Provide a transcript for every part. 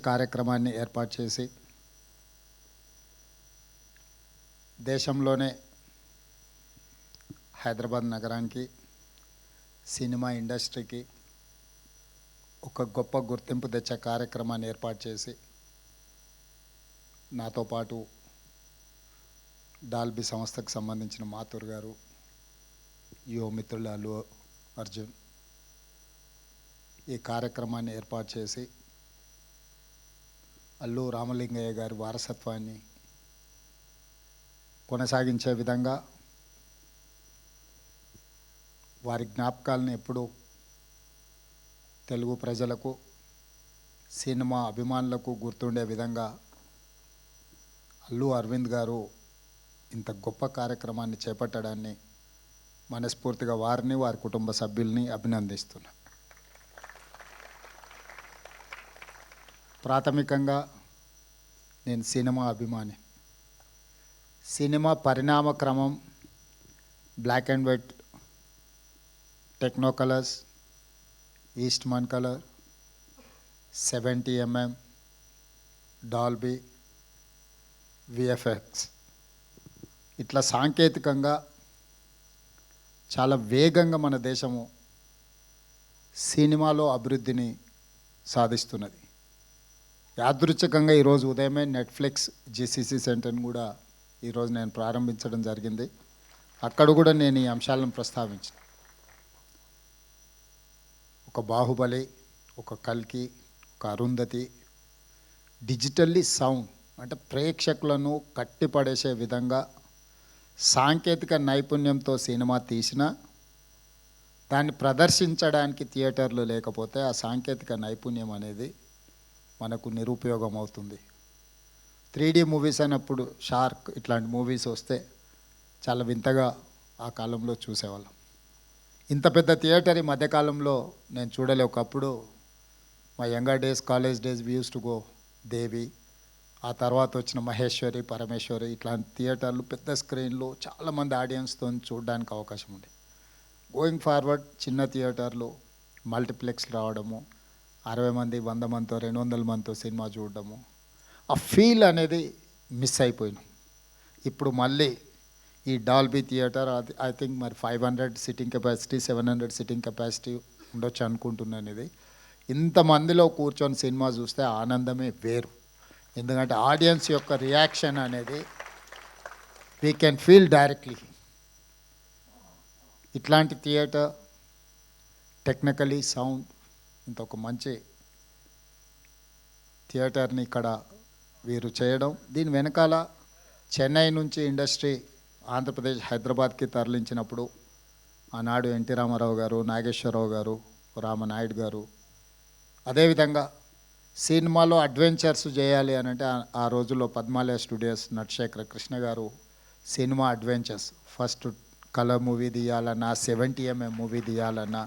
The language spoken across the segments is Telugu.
కార్యక్రమాన్ని ఏర్పాటు చేసి దేశంలోనే హైదరాబాద్ నగరానికి సినిమా ఇండస్ట్రీకి ఒక గొప్ప గుర్తింపు తెచ్చే కార్యక్రమాన్ని ఏర్పాటు చేసి నాతో పాటు డాల్బీ సంస్థకు సంబంధించిన మాథూర్ గారు, యువ మిత్రులు అల్లు అర్జున్ ఈ కార్యక్రమాన్ని ఏర్పాటు చేసి అల్లు రామలింగయ్య గారి వారసత్వాన్ని కొనసాగించే విధంగా వారి జ్ఞాపకాలను ఎప్పుడూ తెలుగు ప్రజలకు, సినిమా అభిమానులకు గుర్తుండే విధంగా అల్లు అరవింద్ గారు ఇంత గొప్ప కార్యక్రమాన్ని చేపట్టడాన్ని మనస్ఫూర్తిగా వారిని, వారి కుటుంబ సభ్యుల్ని అభినందిస్తున్నా. ప్రాథమికంగా నేను సినిమా అభిమాని. సినిమా పరిణామ క్రమం black and white, techno colours, Eastman colour, 70mm, Dolby, VFX ఇట్లా సాంకేతికంగా చాలా వేగంగా మన దేశము సినిమాలో అభివృద్ధిని సాధిస్తున్నది. యాదృచ్ఛికంగా ఈరోజు ఉదయమే నెట్ఫ్లిక్స్ జిసిసి సెంటర్ని కూడా ఈరోజు నేను ప్రారంభించడం జరిగింది. అక్కడ కూడా నేను ఈ అంశాలను ప్రస్తావించిన. ఒక బాహుబలి, ఒక కల్కి, ఒక అరుంధతి డిజిటల్లీ సౌండ్ అంటే ప్రేక్షకులను కట్టిపడేసే విధంగా సాంకేతిక నైపుణ్యంతో సినిమా తీసినా దాన్ని ప్రదర్శించడానికి థియేటర్లు లేకపోతే ఆ సాంకేతిక నైపుణ్యం అనేది మనకు నిరుపయోగం అవుతుంది. 3D మూవీస్ అన్నప్పుడు షార్క్ ఇట్లాంటి మూవీస్ వస్తే చాలా వింతగా ఆ కాలంలో చూసేవాళ్ళం. ఇంత పెద్ద థియేటర్ ఈ మధ్యకాలంలో నేను చూడలే. ఒకప్పుడు మా younger days, college days we used to go Devi, ఆ తర్వాత వచ్చిన మహేశ్వరి, పరమేశ్వరి ఇట్లాంటి థియేటర్లు పెద్ద స్క్రీన్లు చాలామంది ఆడియన్స్తో చూడడానికి అవకాశం ఉంది. గోయింగ్ ఫార్వర్డ్ చిన్న థియేటర్లు, మల్టీప్లెక్స్ రావడము, 60 మంది, 100 మందితో, 200 మందితో సినిమా చూడడము, ఆ ఫీల్ అనేది మిస్ అయిపోయినాం. ఇప్పుడు మళ్ళీ ఈ డాల్బీ థియేటర్ ఐ థింక్ మరి 500 సిట్టింగ్ కెపాసిటీ, 700 సిట్టింగ్ కెపాసిటీ ఉండొచ్చు అనుకుంటున్నాను. ఇది ఇంతమందిలో కూర్చొని సినిమా చూస్తే ఆనందమే వేరు. ఎందుకంటే ఆడియన్స్ యొక్క రియాక్షన్ అనేది వీ కెన్ ఫీల్ డైరెక్ట్లీ. ఇట్లాంటి థియేటర్ టెక్నికలీ సౌండ్ ఇంత ఒక మంచి థియేటర్ని ఇక్కడ వీరు చేయడం, దీని వెనకాల చెన్నై నుంచి ఇండస్ట్రీ ఆంధ్రప్రదేశ్ హైదరాబాద్కి తరలించినప్పుడు ఆనాడు ఎన్టీ రామారావు గారు, నాగేశ్వరరావు గారు, రామనాయుడు గారు, అదేవిధంగా సినిమాలో అడ్వెంచర్స్ చేయాలి అని అంటే ఆ రోజుల్లో పద్మాలయ స్టూడియోస్ నటశేఖర కృష్ణ గారు cinema adventures first colour movie తీయాలన్నా, 70mm మూవీ తీయాలన్నా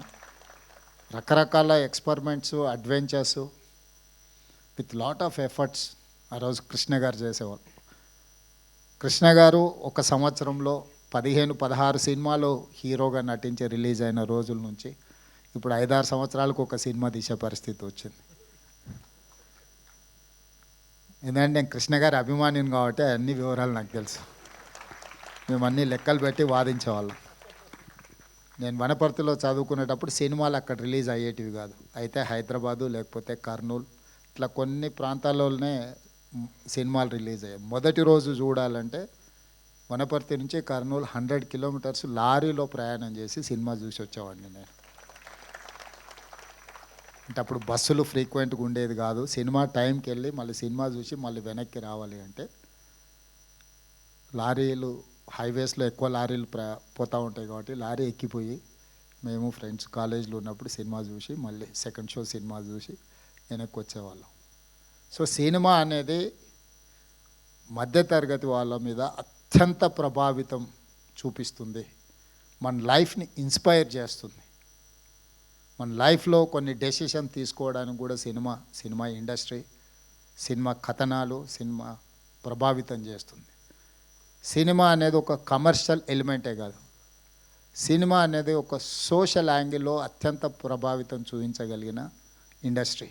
రకరకాల experiments, adventures with lot of efforts ఆ రోజు కృష్ణ గారు చేసేవాళ్ళు. కృష్ణ గారు ఒక సంవత్సరంలో 15-16 సినిమాలు హీరోగా నటించి రిలీజ్ అయిన రోజుల నుంచి ఇప్పుడు 5-6 సంవత్సరాలకు ఒక సినిమా తీసే పరిస్థితి వచ్చింది. ఎందుకంటే నేను కృష్ణ గారి అభిమానిని కాబట్టి అన్ని వివరాలు నాకు తెలుసు. మేము అన్ని లెక్కలు పెట్టి వాదించేవాళ్ళం. నేను వనపర్తిలో చదువుకునేటప్పుడు సినిమాలు అక్కడ రిలీజ్ అయ్యేటివి కాదు. అయితే హైదరాబాదు లేకపోతే కర్నూలు ఇట్లా కొన్ని ప్రాంతాల్లోనే సినిమాలు రిలీజ్ అయ్యాయి. మొదటి రోజు చూడాలంటే వనపర్తి నుంచి కర్నూలు 100 కిలోమీటర్స్ లారీలో ప్రయాణం చేసి సినిమా చూసి వచ్చేవాడిని నేను. అంటే అప్పుడు బస్సులు ఫ్రీక్వెంట్గా ఉండేది కాదు. సినిమా టైంకి వెళ్ళి మళ్ళీ సినిమా చూసి మళ్ళీ వెనక్కి రావాలి అంటే లారీలు, హైవేస్లో ఎక్కువ లారీలు పోతూ ఉంటాయి కాబట్టి లారీ ఎక్కిపోయి మేము ఫ్రెండ్స్ కాలేజీలో ఉన్నప్పుడు సినిమా చూసి మళ్ళీ సెకండ్ షో సినిమా చూసి వెనక్కి వచ్చేవాళ్ళం. సో సినిమా అనేది మధ్యతరగతి వాళ్ళ మీద అత్యంత ప్రభావితం చూపిస్తుంది. మన లైఫ్ని ఇన్స్పైర్ చేస్తుంది. మన లైఫ్లో కొన్ని డెసిషన్ తీసుకోవడానికి కూడా సినిమా ఇండస్ట్రీ, సినిమా కథనాలు, సినిమా ప్రభావితం చేస్తుంది. సినిమా అనేది ఒక కమర్షియల్ ఎలిమెంటే కాదు, సినిమా అనేది ఒక సోషల్ యాంగిల్లో అత్యంత ప్రభావితం చూపించగలిగిన ఇండస్ట్రీ.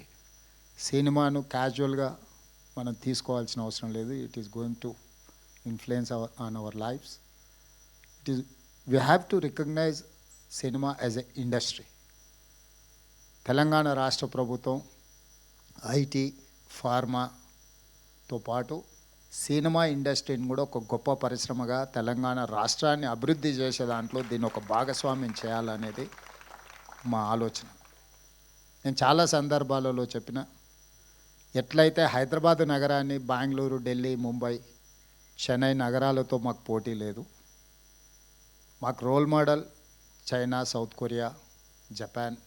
సినిమాను క్యాజువల్గా మనం తీసుకోవాల్సిన అవసరం లేదు. It is going to influence on our lives. It is we have to recognize cinema as a industry. Telangana రాష్ట్ర ప్రభుత్వం ఐటీ, ఫార్మాతో పాటు సినిమా ఇండస్ట్రీని కూడా ఒక గొప్ప పరిశ్రమగా తెలంగాణ రాష్ట్రాన్ని అభివృద్ధి చేసే దాంట్లో దీన్ని ఒక భాగస్వామ్యం చేయాలనేది మా ఆలోచన. నేను చాలా సందర్భాలలో చెప్పిన, ఎట్లయితే హైదరాబాద్ నగరాన్ని బెంగళూరు, ఢిల్లీ, ముంబై, చెన్నై నగరాలతో మాకు పోటీ లేదు. మాకు role model China, South Korea, Japan,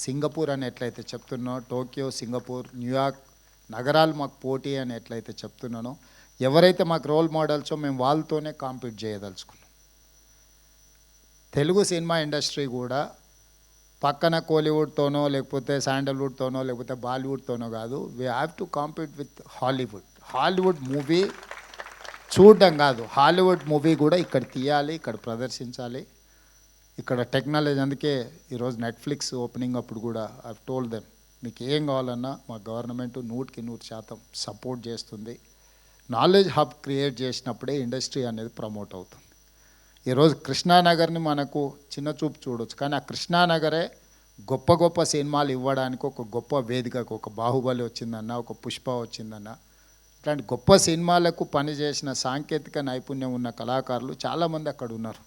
Singapore అని ఎట్లయితే చెప్తున్నో, టోక్యో, సింగపూర్, న్యూయార్క్ నగరాలు మాకు పోటీ అని ఎట్లయితే చెప్తున్నానో, ఎవరైతే మాకు రోల్ మోడల్సో మేము వాళ్ళతోనే కాంపీట్ చేయదలుచుకున్నాం. తెలుగు సినిమా ఇండస్ట్రీ కూడా పక్కన కోలీవుడ్తోనో లేకపోతే శాండల్వుడ్తోనో లేకపోతే బాలీవుడ్తోనో కాదు. We have to compete with Hollywood. Hollywood movie చూడడం కాదు, హాలీవుడ్ మూవీ కూడా ఇక్కడ తీయాలి, ఇక్కడ ప్రదర్శించాలి. ఇక్కడ టెక్నాలజీ, అందుకే ఈరోజు నెట్ఫ్లిక్స్ ఓపెనింగ్ అప్పుడు కూడా ఐ టోల్డ్ దెమ్, మీకు ఏం కావాలన్నా మా గవర్నమెంట్ 100% సపోర్ట్ చేస్తుంది. నాలెడ్జ్ హబ్ క్రియేట్ చేసినప్పుడే ఇండస్ట్రీ అనేది ప్రమోట్ అవుతుంది. ఈరోజు కృష్ణానగర్ని మనకు చిన్న చూపు చూడవచ్చు, కానీ ఆ కృష్ణానగరే గొప్ప గొప్ప సినిమాలు ఇవ్వడానికి ఒక గొప్ప వేదికకు, ఒక బాహుబలి వచ్చిందన్న, ఒక పుష్ప వచ్చిందన్న, ఇట్లాంటి గొప్ప సినిమాలకు పనిచేసిన సాంకేతిక నైపుణ్యం ఉన్న కళాకారులు చాలామంది అక్కడ ఉన్నారు.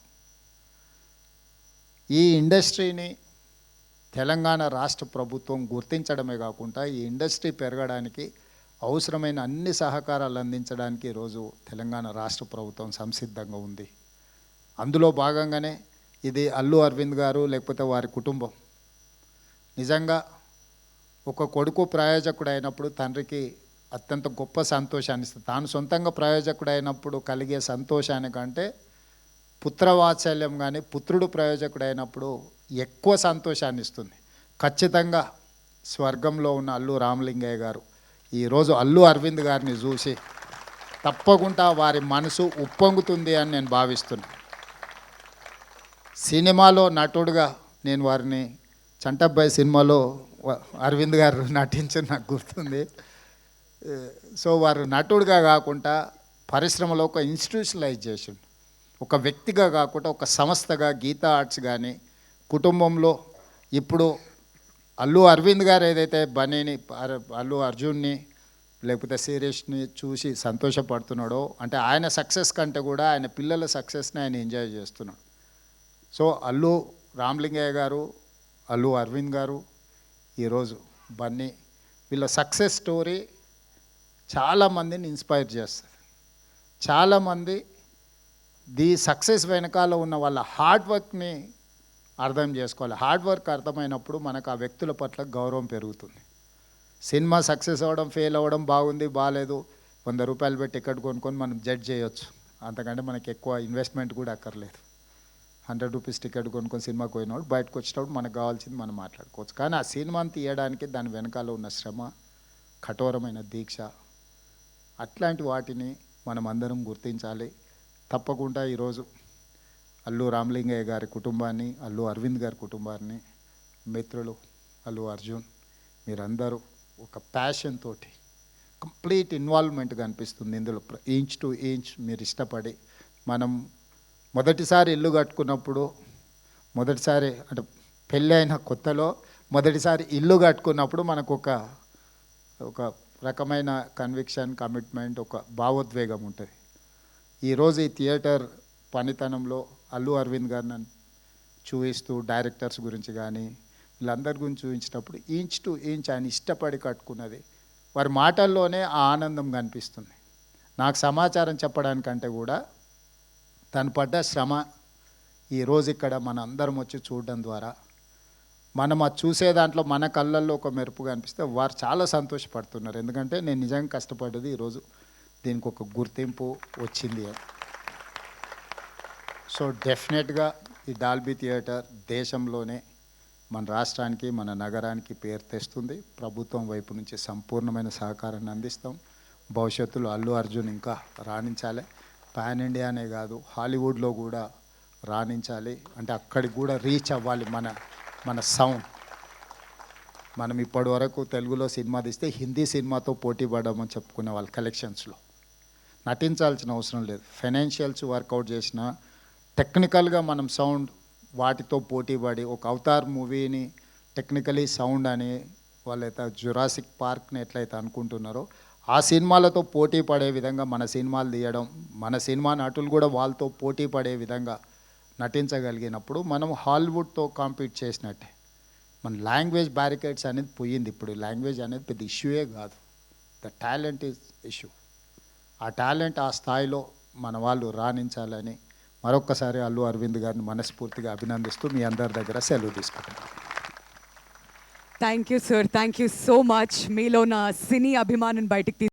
ఈ ఇండస్ట్రీని తెలంగాణ రాష్ట్ర ప్రభుత్వం గుర్తించడమే కాకుండా ఈ ఇండస్ట్రీ పెరగడానికి అవసరమైన అన్ని సహకారాలు అందించడానికి ఈరోజు తెలంగాణ రాష్ట్ర ప్రభుత్వం సంసిద్ధంగా ఉంది. అందులో భాగంగానే ఇది అల్లు అరవింద్ గారు లేకపోతే వారి కుటుంబం నిజంగా ఒక కొడుకు ప్రయోజకుడు అయినప్పుడు తండ్రికి అత్యంత గొప్ప సంతోషాన్ని ఇస్తుంది. తాను సొంతంగా ప్రయోజకుడు అయినప్పుడు కలిగే సంతోషానికంటే పుత్రవాత్సల్యం కానీ పుత్రుడు ప్రయోజకుడు అయినప్పుడు ఎక్కువ సంతోషాన్ని ఇస్తుంది. ఖచ్చితంగా స్వర్గంలో ఉన్న అల్లు రామలింగయ్య గారు ఈరోజు అల్లు అరవింద్ గారిని చూసి తప్పకుండా వారి మనసు ఉప్పొంగుతుంది అని నేను భావిస్తున్నాను. సినిమాలో నటుడుగా నేను వారిని చంటబ్బాయి సినిమాలో అరవింద్ గారు నటించిన నాకు గుర్తుంది. సో వారు నటుడుగా కాకుండా పరిశ్రమలో ఒక ఇన్స్టిట్యూషనలైజ్ చేసి, ఒక వ్యక్తిగా కాకుండా ఒక సంస్థగా గీతా ఆర్ట్స్ కానీ కుటుంబంలో ఇప్పుడు అల్లు అరవింద్ గారు ఏదైతే బన్నీని, అల్లు అర్జున్ని లేకపోతే శిరీష్ని చూసి సంతోషపడుతున్నాడో, అంటే ఆయన సక్సెస్ కంటే కూడా ఆయన పిల్లల సక్సెస్ని ఆయన ఎంజాయ్ చేస్తున్నాడు. సో అల్లు రామలింగయ్య గారు, అల్లు అరవింద్ గారు, ఈరోజు బన్నీ, వీళ్ళ సక్సెస్ స్టోరీ చాలామందిని ఇన్స్పైర్ చేస్తుంది. చాలామంది ది సక్సెస్ వెనకాల ఉన్న వాళ్ళ హార్డ్ వర్క్ని అర్థం చేసుకోవాలి. హార్డ్ వర్క్ అర్థమైనప్పుడు మనకు ఆ వ్యక్తుల పట్ల గౌరవం పెరుగుతుంది. సినిమా సక్సెస్ అవ్వడం, ఫెయిల్ అవ్వడం, బాగుంది బాగాలేదు, 100 రూపాయలు పెట్టి టికెట్ కొనుక్కొని మనం జడ్జ్ చేయొచ్చు. అంతకంటే మనకి ఎక్కువ ఇన్వెస్ట్మెంట్ కూడా అక్కర్లేదు. 100 రూపీస్ టికెట్ కొనుక్కొని సినిమాకి పోయినప్పుడు బయటకు వచ్చేటప్పుడు మనకు కావాల్సింది మనం మాట్లాడుకోవచ్చు. కానీ ఆ సినిమాని తీయడానికి దాని వెనకాల ఉన్న శ్రమ, కఠోరమైన దీక్ష, అట్లాంటి వాటిని మనం అందరం గుర్తించాలి. తప్పకుండా ఈరోజు అల్లు రామలింగయ్య గారి కుటుంబాన్ని, అల్లు అరవింద్ గారి కుటుంబాన్ని, మిత్రులు అల్లు అర్జున్, మీరందరూ ఒక ప్యాషన్ తోటి కంప్లీట్ ఇన్వాల్వ్మెంట్ కనిపిస్తుంది ఇందులో. ఇంచ్ టు ఇంచ్ మీరు ఇష్టపడి, మనం మొదటిసారి ఇల్లు కట్టుకున్నప్పుడు, మొదటిసారి అంటే పెళ్ళి అయిన కొత్తలో మొదటిసారి ఇల్లు కట్టుకున్నప్పుడు మనకు ఒక రకమైన కన్విక్షన్, కమిట్మెంట్, ఒక భావోద్వేగం ఉంటుంది. ఈరోజు ఈ థియేటర్ పనితనంలో అల్లు అరవింద్ గారిని చూపిస్తూ, డైరెక్టర్స్ గురించి కానీ వీళ్ళందరి గురించి చూపించినప్పుడు ఇంచ్ టు ఇంచ్ ఆయన ఇష్టపడి కట్టుకున్నది వారి మాటల్లోనే ఆ ఆనందం కనిపిస్తుంది. నాకు సమాచారం చెప్పడానికంటే కూడా తను పడ్డ శ్రమ ఈరోజు ఇక్కడ మన అందరం వచ్చి చూడడం ద్వారా మనం అది చూసే దాంట్లో మన కళ్ళల్లో ఒక మెరుపు కనిపిస్తే వారు చాలా సంతోషపడుతున్నారు. ఎందుకంటే నేను నిజంగా కష్టపడ్డది ఈరోజు దీనికి ఒక గుర్తింపు వచ్చింది అని. సో డెఫినెట్గా ఈ డాల్బీ థియేటర్ దేశంలోనే మన రాష్ట్రానికి, మన నగరానికి పేరు తెస్తుంది. ప్రభుత్వం వైపు నుంచి సంపూర్ణమైన సహకారాన్ని అందిస్తాం. భవిష్యత్తులో అల్లు అర్జున్ ఇంకా రాణించాలి. పాన్ ఇండియానే కాదు, హాలీవుడ్లో కూడా రాణించాలి. అంటే అక్కడికి కూడా రీచ్ అవ్వాలి మన సౌండ్. మనం ఇప్పటి వరకు తెలుగులో సినిమా తీస్తే హిందీ సినిమాతో పోటీ పడమని చెప్పుకునే వాళ్ళు కలెక్షన్స్లో. నటించాల్సిన అవసరం లేదు, ఫైనాన్షియల్స్ వర్కౌట్ చేసిన టెక్నికల్గా మనం సౌండ్ వాటితో పోటీ పడి ఒక అవతార్ మూవీని టెక్నికలీ సౌండ్ అని వాళ్ళైతే జురాసిక్ పార్క్ని ఎట్లయితే అనుకుంటున్నారో ఆ సినిమాలతో పోటీ పడే విధంగా మన సినిమాలు తీయడం, మన సినిమా నటులు కూడా వాళ్ళతో పోటీ పడే విధంగా నటించగలిగినప్పుడు మనం హాలీవుడ్తో కాంపీట్ చేసినట్టే. మన లాంగ్వేజ్ బ్యారికేడ్స్ అనేది పోయింది. ఇప్పుడు లాంగ్వేజ్ అనేది పెద్ద ఇష్యూయే కాదు, ద టాలెంట్ ఈజ్ ఇష్యూ. ఆ టాలెంట్ ఆ స్థాయిలో మన వాళ్ళు రాణించాలని మరొక్కసారి అల్లు అరవింద్ గారిని మనస్ఫూర్తిగా అభినందిస్తూ మీ అందరి దగ్గర సెలవు తీసుకుంటాను. Thank you sir, thank you so much. మీలో నా సినీ అభిమానం బయటికి